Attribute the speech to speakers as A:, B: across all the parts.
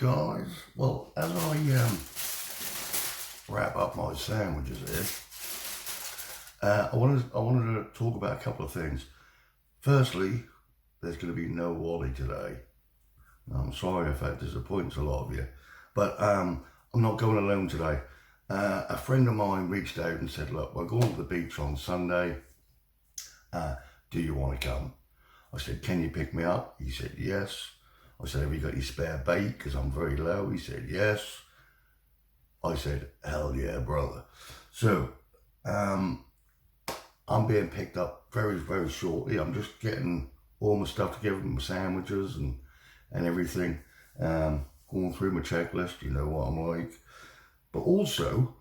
A: Right, guys. Well, as I wrap up my sandwiches here, I wanted to talk about a couple of things. Firstly, there's going to be no Wally today. I'm sorry if that disappoints a lot of you, but I'm not going alone today. A friend of mine reached out and said, "Look, we're going to the beach on Sunday. Do you want to come?" I said, "Can you pick me up?" He said, "Yes." I said, "Have you got your spare bait? Because I'm very low." He said, "Yes." I said, "Hell yeah, brother." So, I'm being picked up very, very shortly. I'm just getting all my stuff together, my sandwiches and everything. Going through my checklist, you know what I'm like. But also,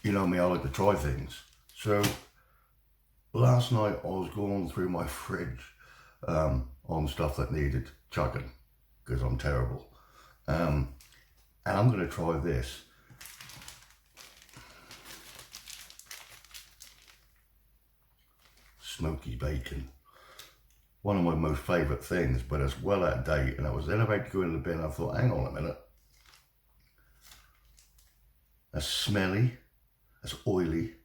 A: you know me, I like to try things. So, last night I was going through my fridge on stuff that needed chucking, because I'm terrible. And I'm going to try this. Smoky bacon. One of my most favourite things, but it's well out of date. And I was then about to go in the bin. I thought, hang on a minute. That's smelly. That's oily.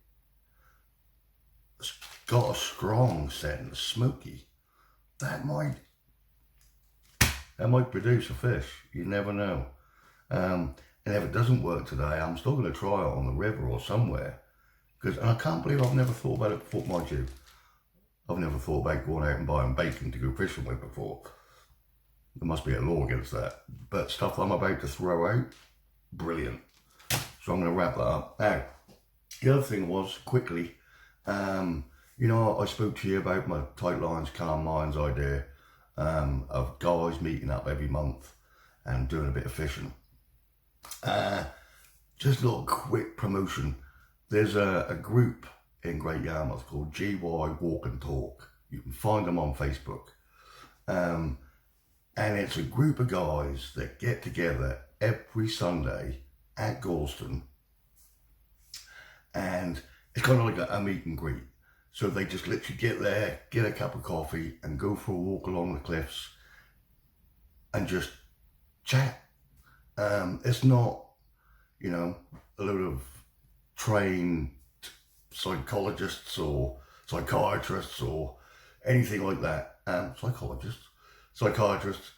A: It's got a strong scent. It's smoky. That might produce a fish. You never know. And if it doesn't work today, I'm still going to try it on the river or somewhere. And I can't believe I've never thought about it before, mind you. I've never thought about going out and buying bacon to go fishing with before. There must be a law against that. But stuff I'm about to throw out, brilliant. So I'm going to wrap that up. Now, the other thing was, quickly, you know, I spoke to you about my tight lines, calm minds idea of guys meeting up every month and doing a bit of fishing. Just a little quick promotion. There's a group in Great Yarmouth called GY Walk and Talk. You can find them on Facebook. And it's a group of guys that get together every Sunday at Gorleston. And it's kind of like a meet and greet. So they just literally get there, get a cup of coffee and go for a walk along the cliffs and just chat. It's not, you know, a load of trained psychologists or psychiatrists or anything like that. Psychiatrists.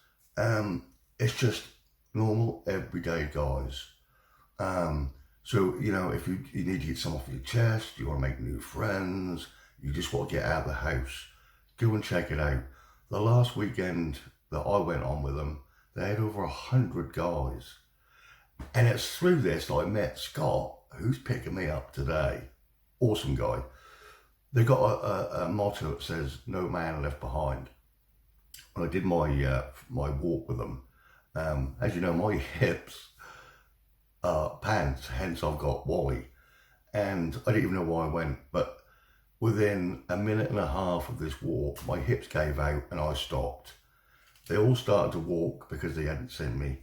A: It's just normal, everyday guys. So, you know, if you need to get some off your chest, you want to make new friends, you just want to get out of the house, go and check it out. The last weekend that I went on with them, they had over 100 guys. And it's through this that I met Scott, who's picking me up today. Awesome guy. They got a motto that says, "No man left behind." When I did my walk with them, as you know, my hips are pants, hence I've got Wally. And I didn't even know why I went, but within a minute and a half of this walk, my hips gave out and I stopped. They all started to walk because they hadn't seen me,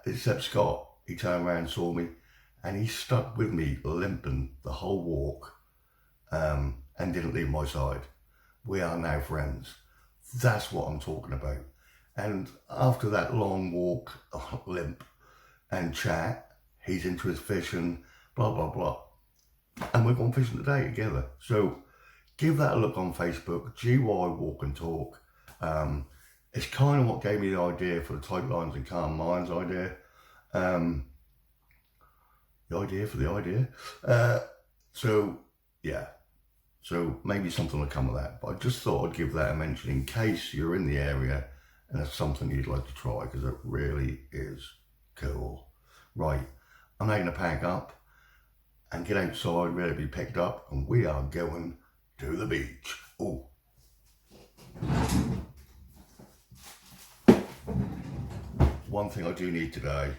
A: except Scott. He turned around, saw me, and he stuck with me limping the whole walk and didn't leave my side. We are now friends. That's what I'm talking about. And after that long walk, limp and chat, he's into his fishing, blah, blah, blah. And we're going fishing today together. So give that a look on Facebook, GY Walk and Talk. It's kind of what gave me the idea for the tight lines and calm minds idea. The idea for the idea. So, yeah. So maybe something will come of that. But I just thought I'd give that a mention in case you're in the area and it's something you'd like to try, because it really is cool. Right, I'm now going to pack up and get outside, ready to be picked up, and we are going to the beach. Oh. One thing I do need today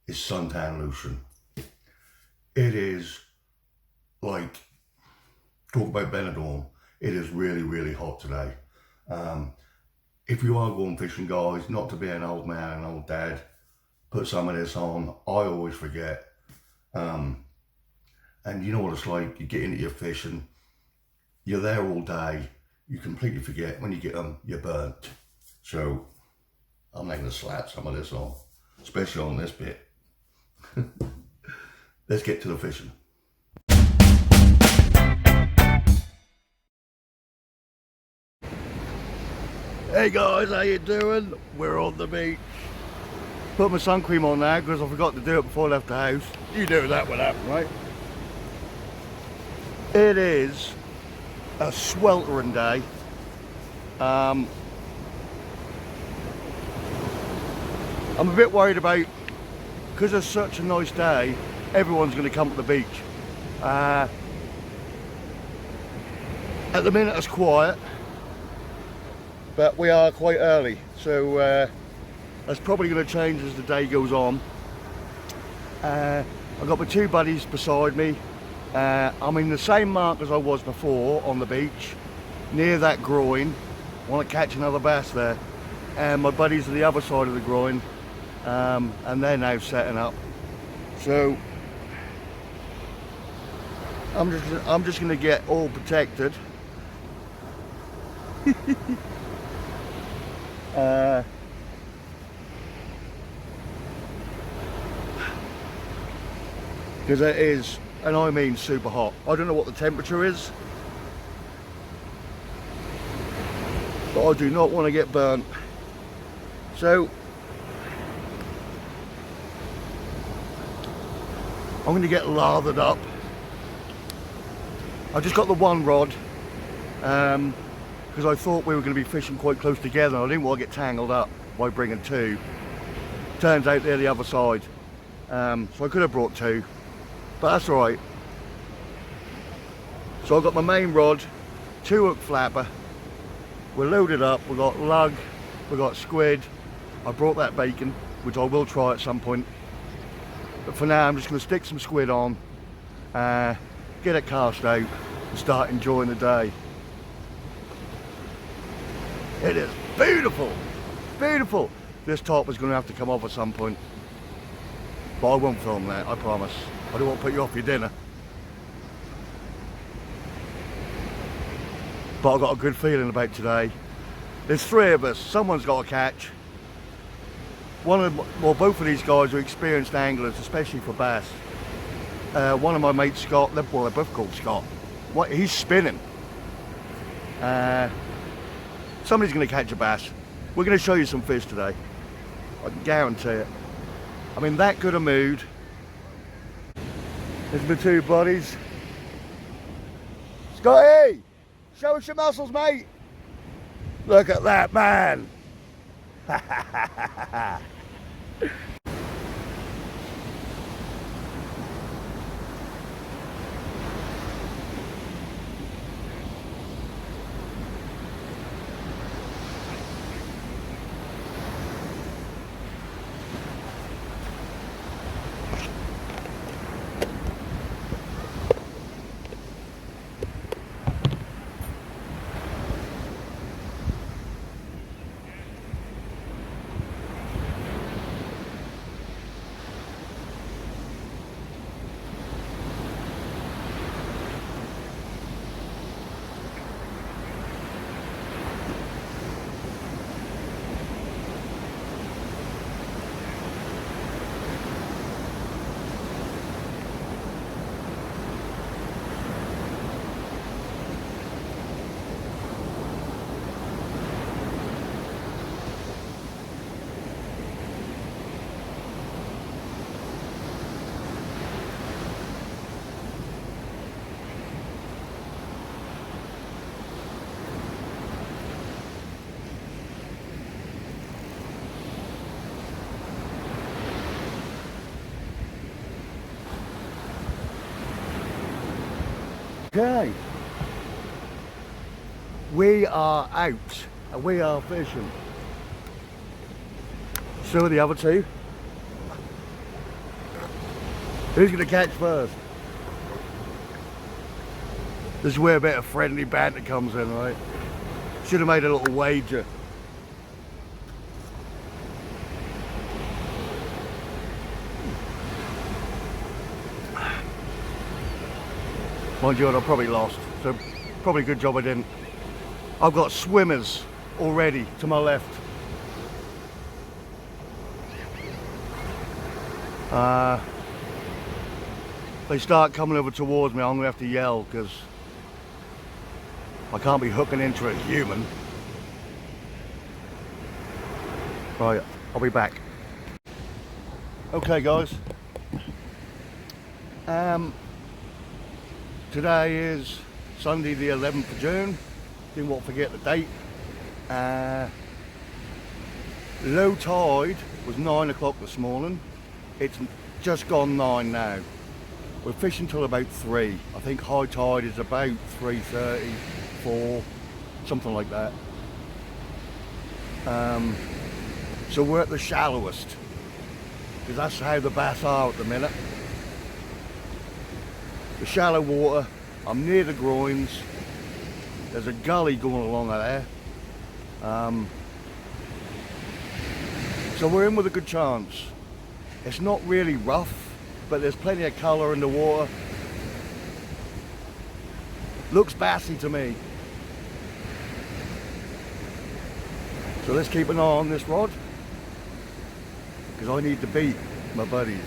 A: is suntan lotion. It is like, talk about Benidorm, it is really, really hot today. If you are going fishing, guys, not to be an old man, an old dad, put some of this on. I always forget. And you know what it's like, you get into your fishing, you're there all day, you completely forget. When you get them, you're burnt. So I'm not going to slap some of this on, especially on this bit. Let's get to the fishing. Hey guys, how you doing? We're on the beach. Put my sun cream on now because I forgot to do it before I left the house. You know that would happen, right? It is a sweltering day. I'm a bit worried about, because it's such a nice day, everyone's going to come to the beach. At the minute it's quiet, but we are quite early, so that's probably going to change as the day goes on. I've got my two buddies beside me. I'm in the same mark as I was before on the beach, near that groin. I want to catch another bass there. And my buddies are the other side of the groin, and they're now setting up. So I'm just going to get all protected. Because it is, and I mean super hot. I don't know what the temperature is, but I do not want to get burnt. So I'm going to get lathered up. I just got the one rod because I thought we were going to be fishing quite close together and I didn't want to get tangled up by bringing two. Turns out they're the other side, so I could have brought two, but that's all right. So I've got my main rod, 2-hook flapper, we're loaded up, we've got lug, we've got squid. I brought that bacon, which I will try at some point, but for now I'm just going to stick some squid on, get it cast out and start enjoying the day. It is beautiful, beautiful. This top is going to have to come off at some point, but I won't film that, I promise. I don't want to put you off your dinner. But I've got a good feeling about today. There's 3 of us, someone's got to catch. Both of these guys are experienced anglers, especially for bass. One of my mates, Scott, they're both called Scott. He's spinning. Somebody's going to catch a bass. We're going to show you some fish today. I can guarantee it. I'm in that good a mood. There's my two buddies. Scotty! Show us your muscles, mate. Look at that, man. Okay, we are out and we are fishing. So are the other two. Who's going to catch first? This is where a bit of friendly banter comes in, right? Should have made a little wager. Mind you, I probably lost, so probably a good job I didn't. I've got swimmers already to my left. If they start coming over towards me, I'm going to have to yell, because I can't be hooking into a human. Right, I'll be back. Okay guys, today is Sunday the 11th of June, didn't want to forget the date. Low tide was 9 o'clock this morning, it's just gone 9 now. We're fishing till about 3, I think high tide is about 3:30, 4, something like that. So we're at the shallowest, because that's how the bass are at the minute. The shallow water, I'm near the groins, there's a gully going along there. So we're in with a good chance. It's not really rough, but there's plenty of colour in the water. Looks bassy to me. So let's keep an eye on this rod, because I need to beat my buddies.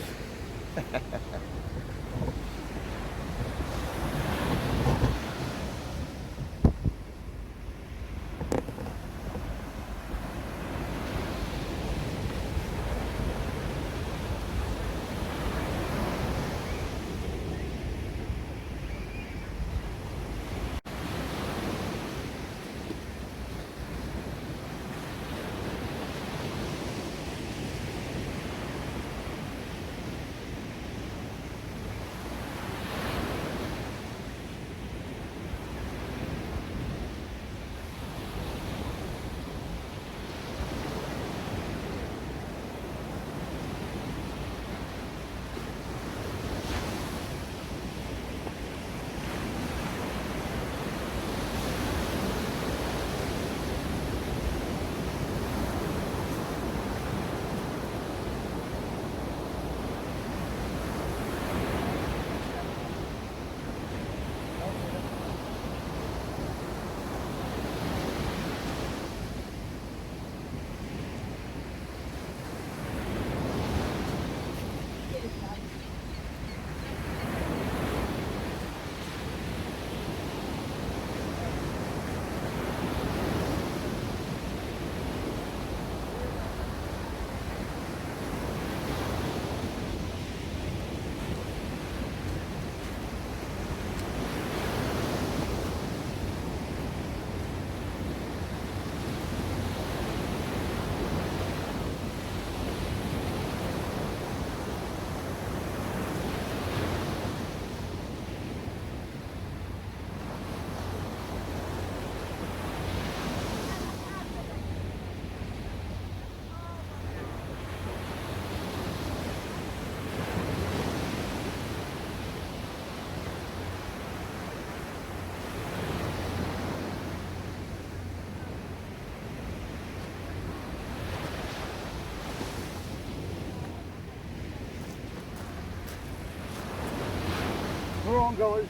A: We're on, guys.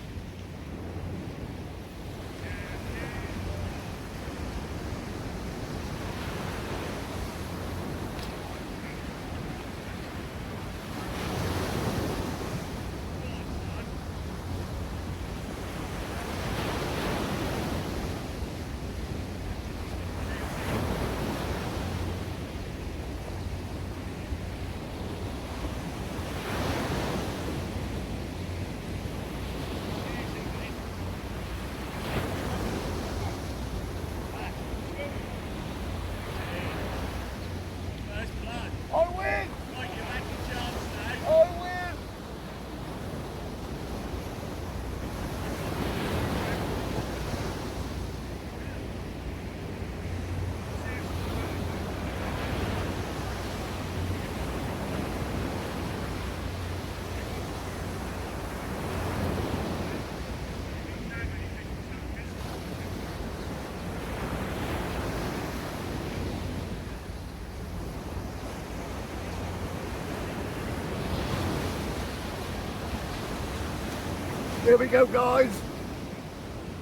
A: Here we go, guys.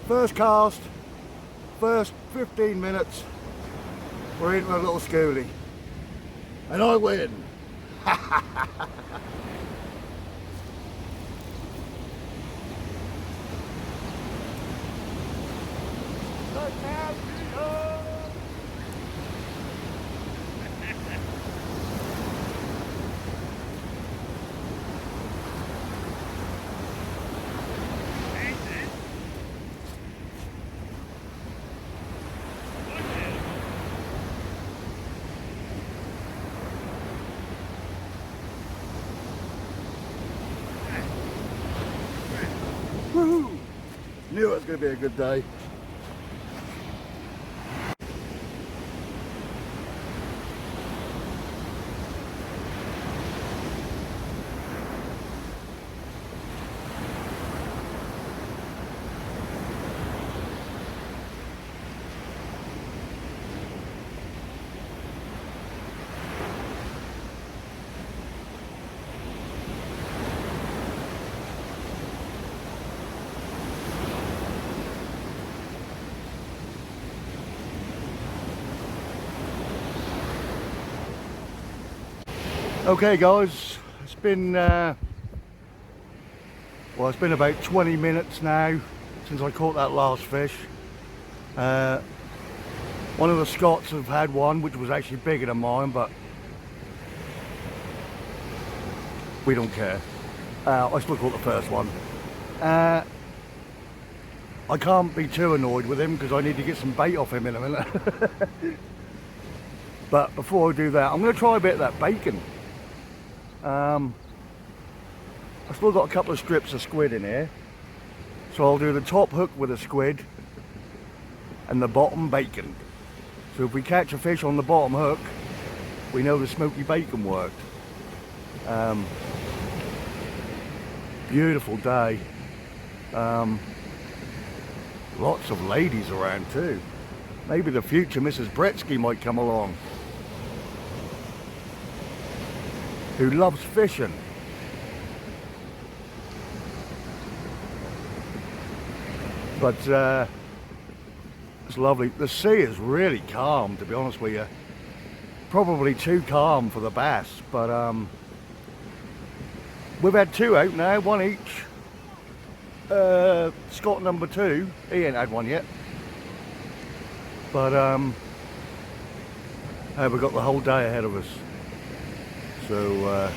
A: First cast, first 15 minutes, we're into a little schoolie. And I win. Woohoo! Knew it was going to be a good day. Okay guys, it's been well, it's been about 20 minutes now since I caught that last fish. One of the Scots have had one which was actually bigger than mine, but we don't care. I still caught the first one. I can't be too annoyed with him because I need to get some bait off him in a minute. But before I do that, I'm going to try a bit of that bacon. I've still got a couple of strips of squid in here, so I'll do the top hook with a squid and the bottom bacon. So if we catch a fish on the bottom hook, we know the smoky bacon worked. Beautiful day. Lots of ladies around too. Maybe the future Mrs. Bretsky might come along, who loves fishing. But it's lovely. The sea is really calm, to be honest with you. Probably too calm for the bass, but we've had two out now, one each. Scott number 2, he ain't had one yet. But we've got the whole day ahead of us. So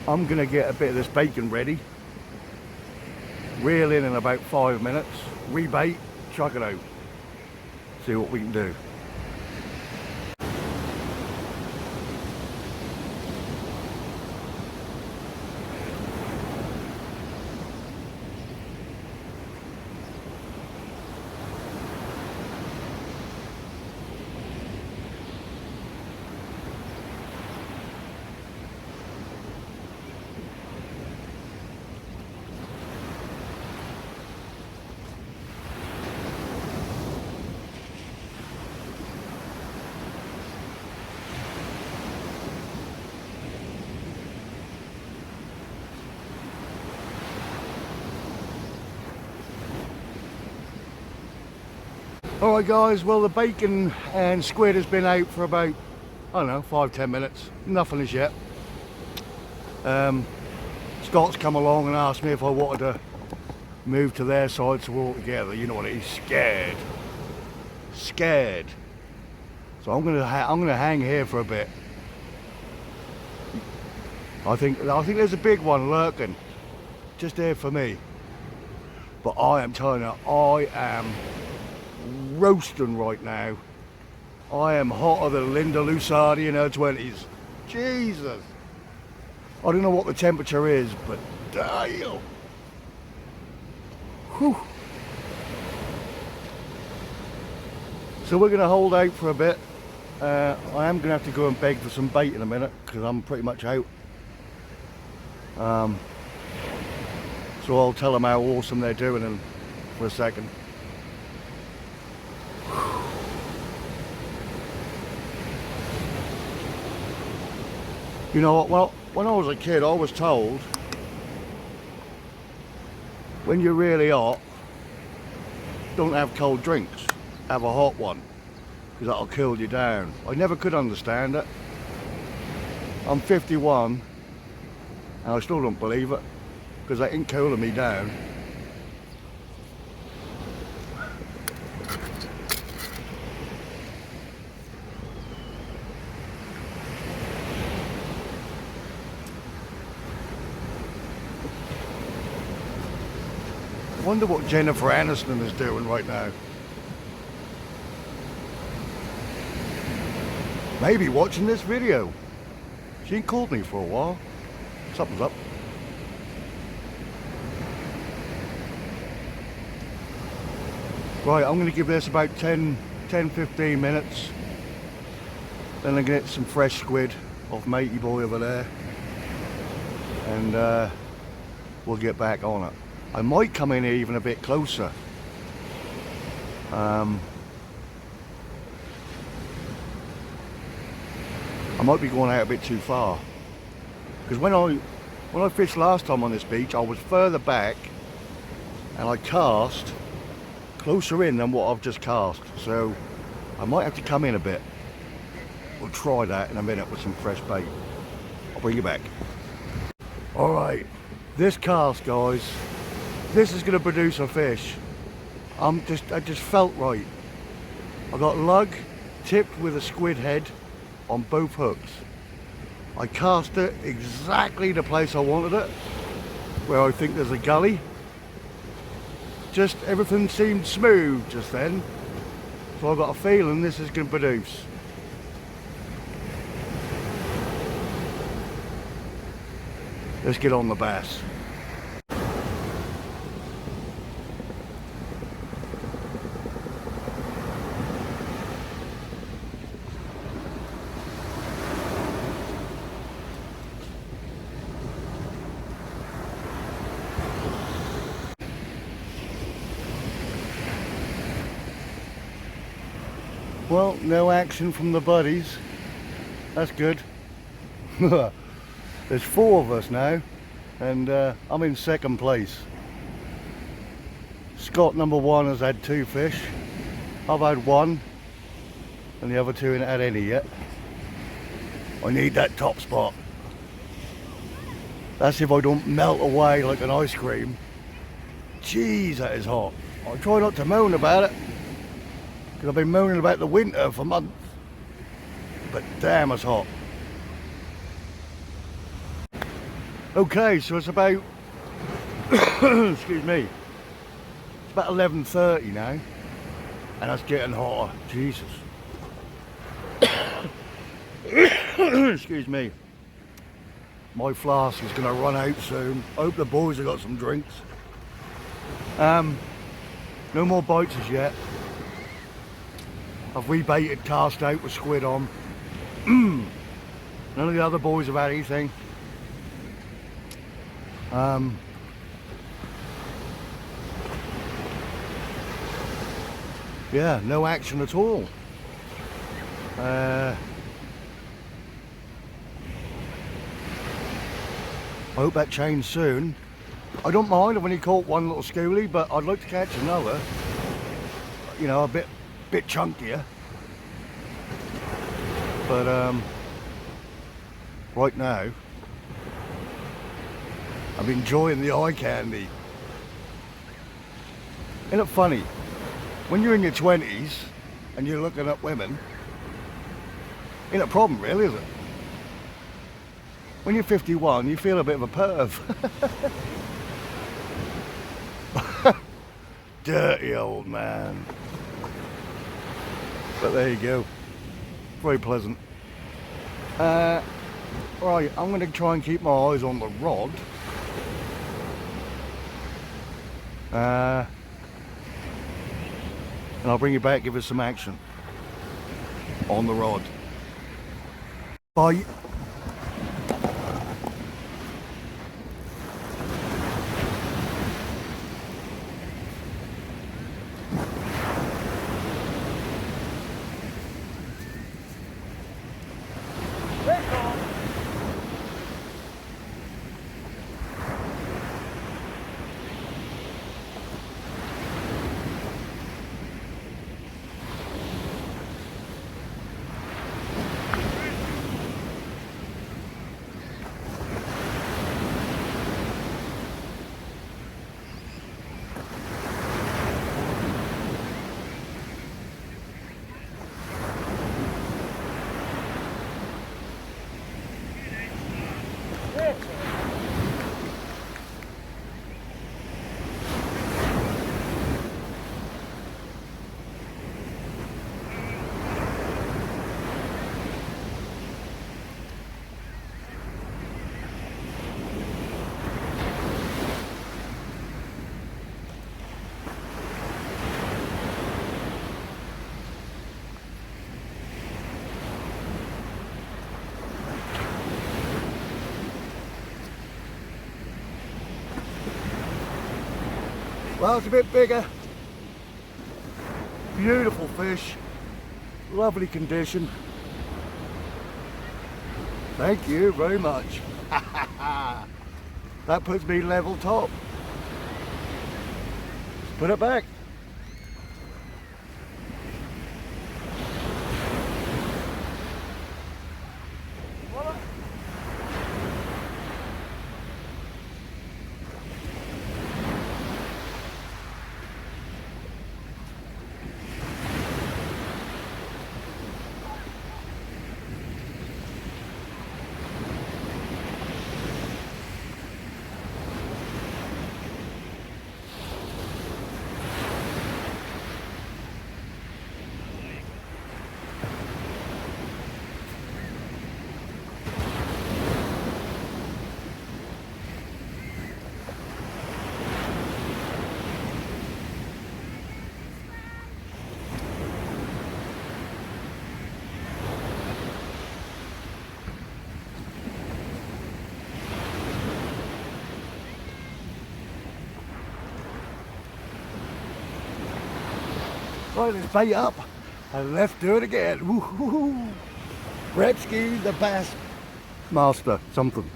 A: I'm gonna get a bit of this bacon ready, reel in about 5 minutes, rebait, chuck it out, see what we can do. Alright guys, well the bacon and squid has been out for about, I don't know, 5-10 minutes. Nothing as yet. Scott's come along and asked me if I wanted to move to their side so we're all together. You know what it is, scared. Scared. So I'm gonna hang here for a bit. I think there's a big one lurking just here for me. But I am telling you, I am roasting right now. I am hotter than Linda Lusardi in her 20s. Jesus. I don't know what the temperature is, but damn. Whew. So we're going to hold out for a bit. I am going to have to go and beg for some bait in a minute because I'm pretty much out. So I'll tell them how awesome they're doing in for a second. You know what, well, when I was a kid I was told when you're really hot, don't have cold drinks, have a hot one, because that'll cool you down. I never could understand it. I'm 51 and I still don't believe it because they ain't cooling me down. I wonder what Jennifer Aniston is doing right now. Maybe watching this video. She ain't called me for a while. Something's up. Right, I'm going to give this about 10-15 minutes. Then I'm going to get some fresh squid off matey boy over there. And we'll get back on it. I might come in here even a bit closer. I might be going out a bit too far. Because when I fished last time on this beach, I was further back and I cast closer in than what I've just cast. So I might have to come in a bit. We'll try that in a minute with some fresh bait. I'll bring you back. Alright, this cast, guys, this is going to produce a fish. I just felt right. I got lug tipped with a squid head on both hooks. I cast it exactly the place I wanted it, where I think there's a gully. Just everything seemed smooth just then. So I got a feeling this is going to produce. Let's get on the bass. Well, no action from the buddies. That's good. There's 4 of us now, and I'm in second place. Scott number 1 has had 2 fish. I've had 1, and the other 2 ain't had any yet. I need that top spot. That's if I don't melt away like an ice cream. Jeez, that is hot. I try not to moan about it, because I've been moaning about the winter for months. But damn, it's hot. Okay, so it's about excuse me, it's about 11:30 now, and it's getting hotter. Jesus. Excuse me. My flask is going to run out soon. I hope the boys have got some drinks. No more bites as yet. I've rebaited, cast out with squid on. None of the other boys have had anything. Yeah, no action at all. I hope that changes soon. I don't mind, I've only caught 1 little schoolie, but I'd like to catch another. You know, a bit chunkier. But right now, I'm enjoying the eye candy. Isn't it funny? When you're in your 20s and you're looking at women, ain't a problem really, is it? When you're 51, you feel a bit of a perv. Dirty old man. But there you go. Very pleasant. Right, I'm going to try and keep my eyes on the rod. And I'll bring you back, give us some action on the rod. Bye. Well, it's a bit bigger. Beautiful fish. Lovely condition. Thank you very much. That puts me level top. Put it back. Right, let's bait up and let's do it again. Woohoo! Repsky, the bass master, something.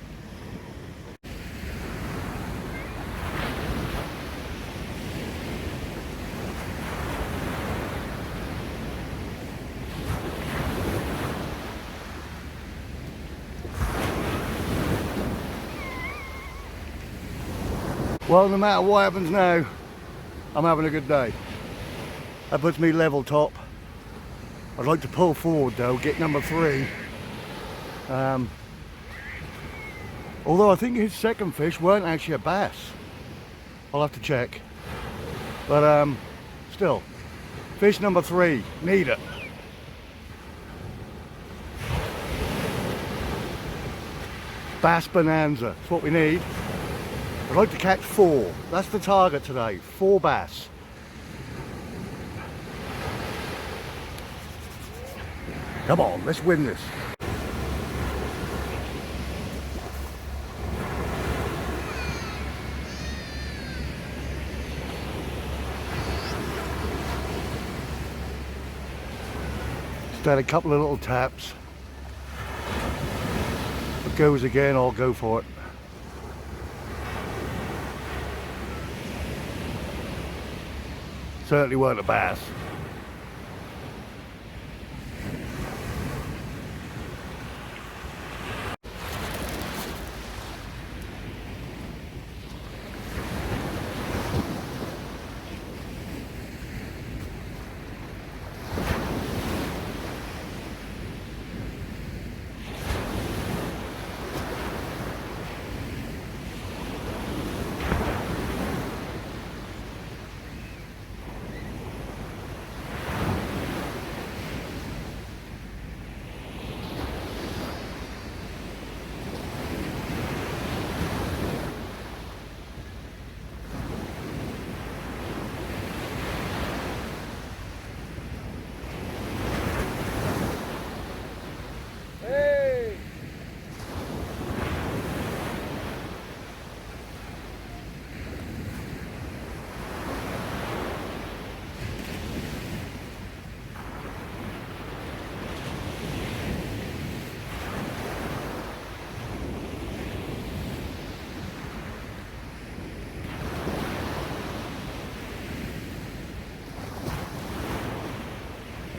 A: Well, no matter what happens now, I'm having a good day. That puts me level top. I'd like to pull forward though, get number 3. Although I think his second fish weren't actually a bass. I'll have to check. But still, fish number 3, need it. Bass bonanza, that's what we need. I'd like to catch 4. That's the target today, 4 bass. Come on, let's win this. Just had a couple of little taps. If it goes again, I'll go for it. Certainly weren't a bass.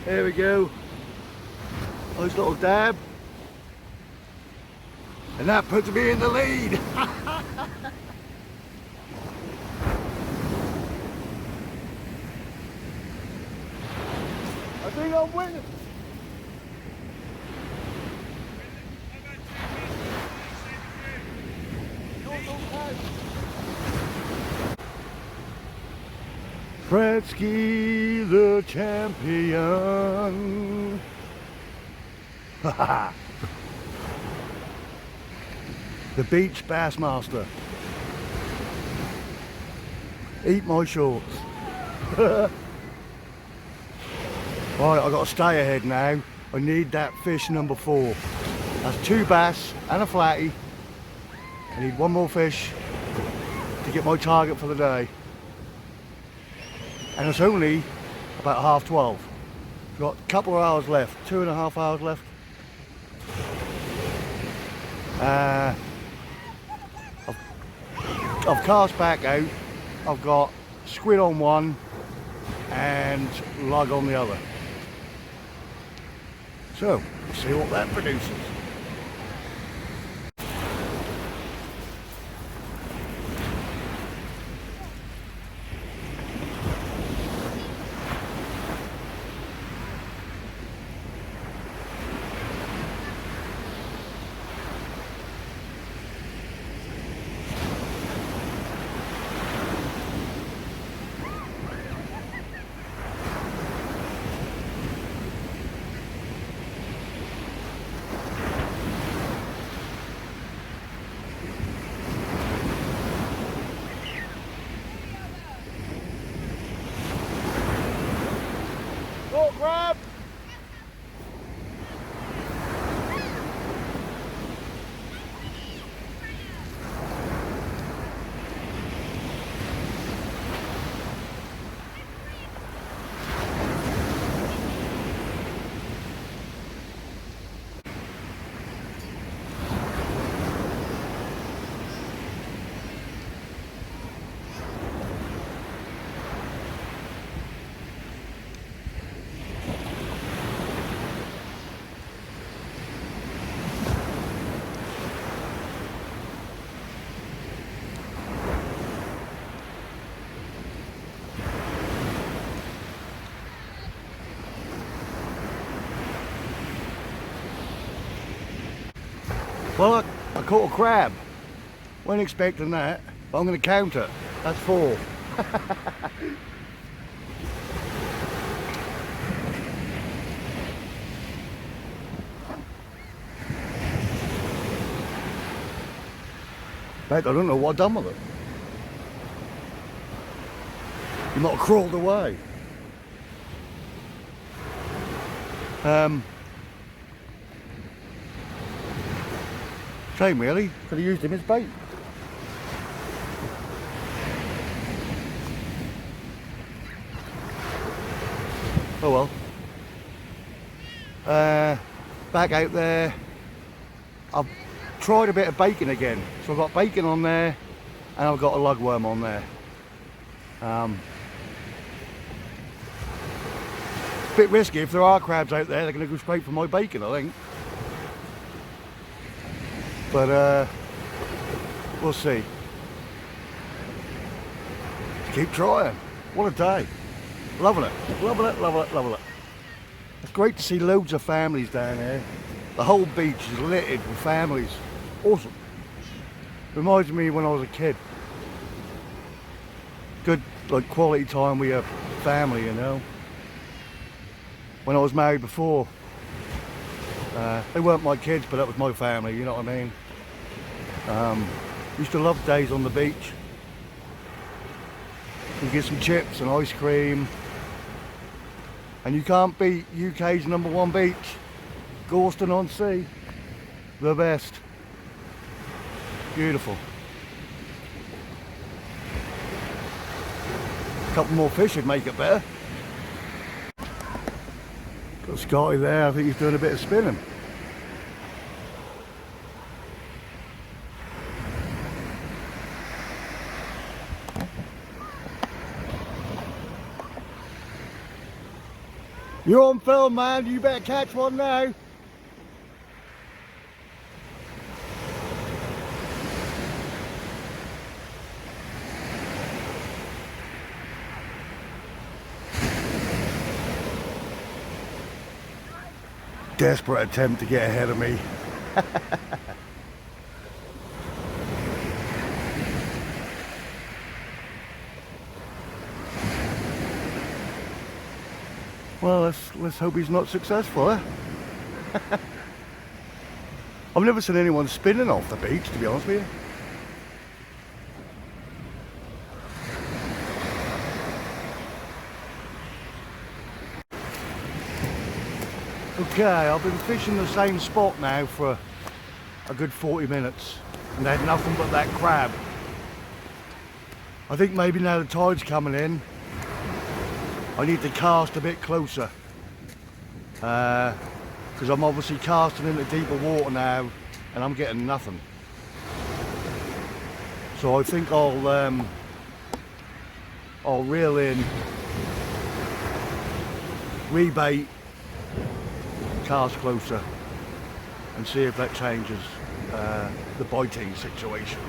A: There we go. Nice little dab. And that puts me in the lead. I think I'm winning. Gretzky the champion. The beach bassmaster. Eat my shorts. Right, I've got to stay ahead now. I need that fish number 4. That's 2 bass and a flatty. I need 1 more fish to get my target for the day.
B: and it's only about 12:30. Got a couple of hours left, 2.5 hours left. I've cast back out. I've got squid on one and lug on the other. So, let's see what that produces. Grab! Well, I caught a crab. Wasn't expecting that, but I'm going to count it. That's 4. In fact, I don't know what I've done with it. He might have crawled away. Shame really, could have used him as bait. Oh well. Back out there. I've tried a bit of bacon again. So I've got bacon on there and I've got a lugworm on there. Bit risky. If there are crabs out there, they're going to go straight for my bacon, I think. But we'll see. Keep trying. What a day. Loving it. Loving it, loving it, loving it. It's great to see loads of families down here. The whole beach is littered with families. Awesome. Reminds me when I was a kid. Good, like, quality time with your family, you know. When I was married before, they weren't my kids, but that was my family, you know what I mean? Used to love days on the beach. You get some chips and ice cream. And you can't beat UK's #1 beach, Gorleston on Sea. The best. Beautiful. A couple more fish would make it better. Got Scotty there, I think he's doing a bit of spinning. You're on film, man, you better catch one now. Desperate attempt to get ahead of me. Well, let's hope he's not successful, eh? I've never seen anyone spinning off the beach, to be honest with you. Okay, I've been fishing the same spot now for a good 40 minutes and had nothing but that crab. I think maybe now the tide's coming in, I need to cast a bit closer. Because I'm obviously casting into deeper water now and I'm getting nothing. So I think I'll reel in, rebait, cast closer and see if that changes the biting situation.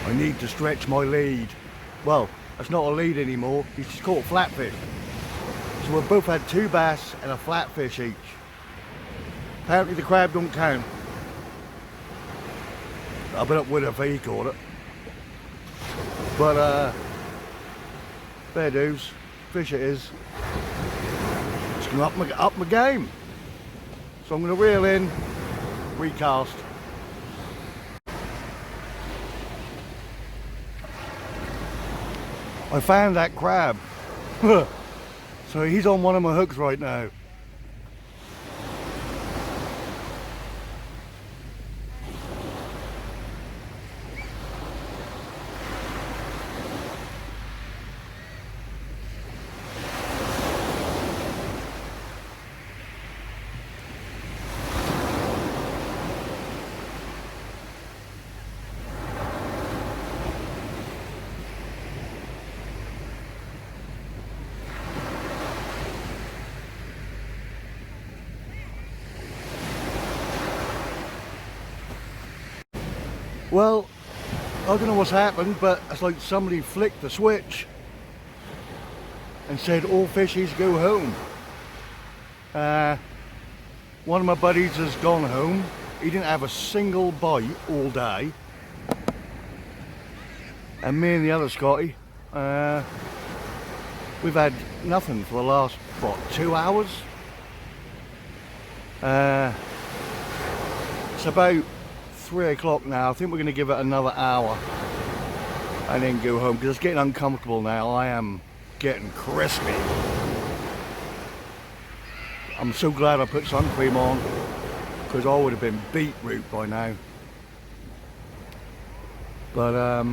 B: I need to stretch my lead. Well, that's not a lead anymore, he's just caught flatfish. So we've both had 2 bass and a flatfish each. Apparently the crab don't count. I've been up with it if he caught it. But fair dues, fish it is. It's going to up my game. So I'm going to reel in, recast. I found that crab. So he's on one of my hooks right now. Well, I don't know what's happened, but it's like somebody flicked the switch and said all fishies go home. One of my buddies has gone home. He didn't have a single bite all day. And me and the other Scotty, we've had nothing for the last, what, 2 hours? It's about 3 o'clock now. I think we're going to give it another hour and then go home because it's getting uncomfortable now. I am getting crispy. I'm so glad I put sun cream on because I would have been beetroot by now. But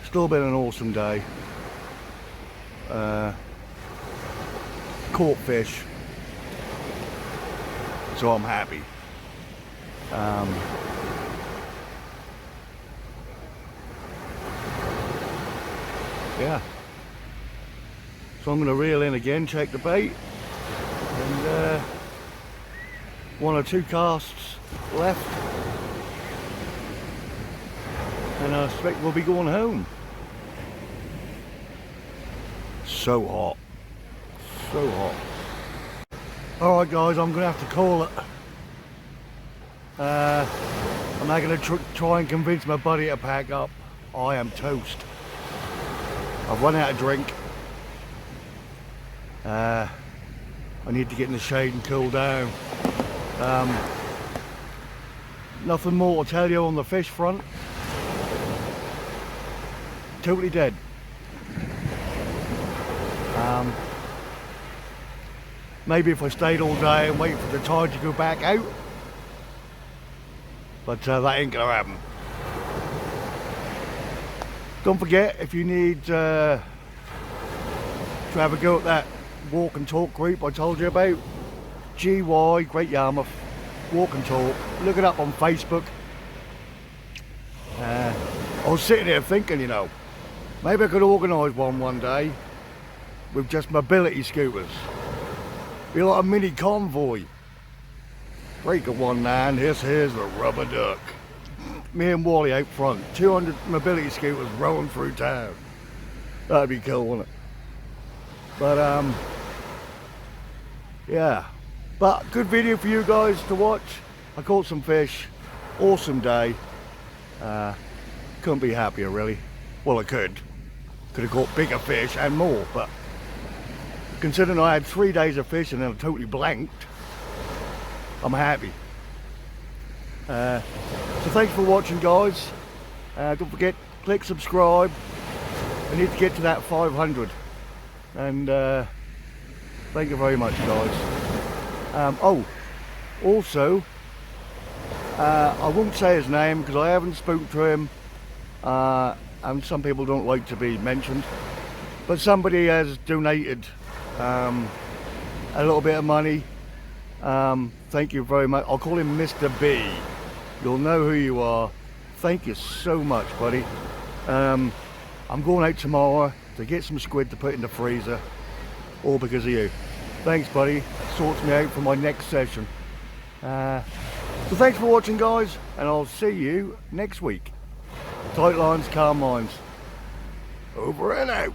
B: still been an awesome day. Caught fish, so I'm happy. Yeah, so I'm going to reel in again, check the bait, and 1 or 2 casts left, and I expect we'll be going home. So hot, so hot. Alright guys, I'm going to have to call it. I'm now going to try and convince my buddy to pack up. I am toast. I've run out of drink. I need to get in the shade and cool down. Nothing more to tell you on the fish front. Totally dead. Maybe if I stayed all day and wait for the tide to go back out. But that ain't gonna happen. Don't forget, if you need to have a go at that walk and talk group I told you about, GY Great Yarmouth Walk and Talk, look it up on Facebook. I was sitting here thinking, you know, maybe I could organise one day with just mobility scooters. Be like a mini convoy. Break of one man, here's the rubber duck. Me and Wally out front, 200 mobility scooters rolling through town. That'd be cool, wouldn't it? But yeah. But good video for you guys to watch. I caught some fish, awesome day. Couldn't be happier really. Well, I could have caught bigger fish and more, but considering I had 3 days of fishing and I totally blanked, I'm happy. So thanks for watching guys. Don't forget, click subscribe. I need to get to that 500. And thank you very much guys. Oh, also, I won't say his name because I haven't spoken to him and some people don't like to be mentioned, but somebody has donated a little bit of money. Thank you very much. I'll call him Mr. B. You'll know who you are. Thank you so much, buddy. I'm going out tomorrow to get some squid to put in the freezer, all because of you. Thanks, buddy. Sorts me out for my next session. So thanks for watching, guys, and I'll see you next week. Tight lines, calm minds. Over and out.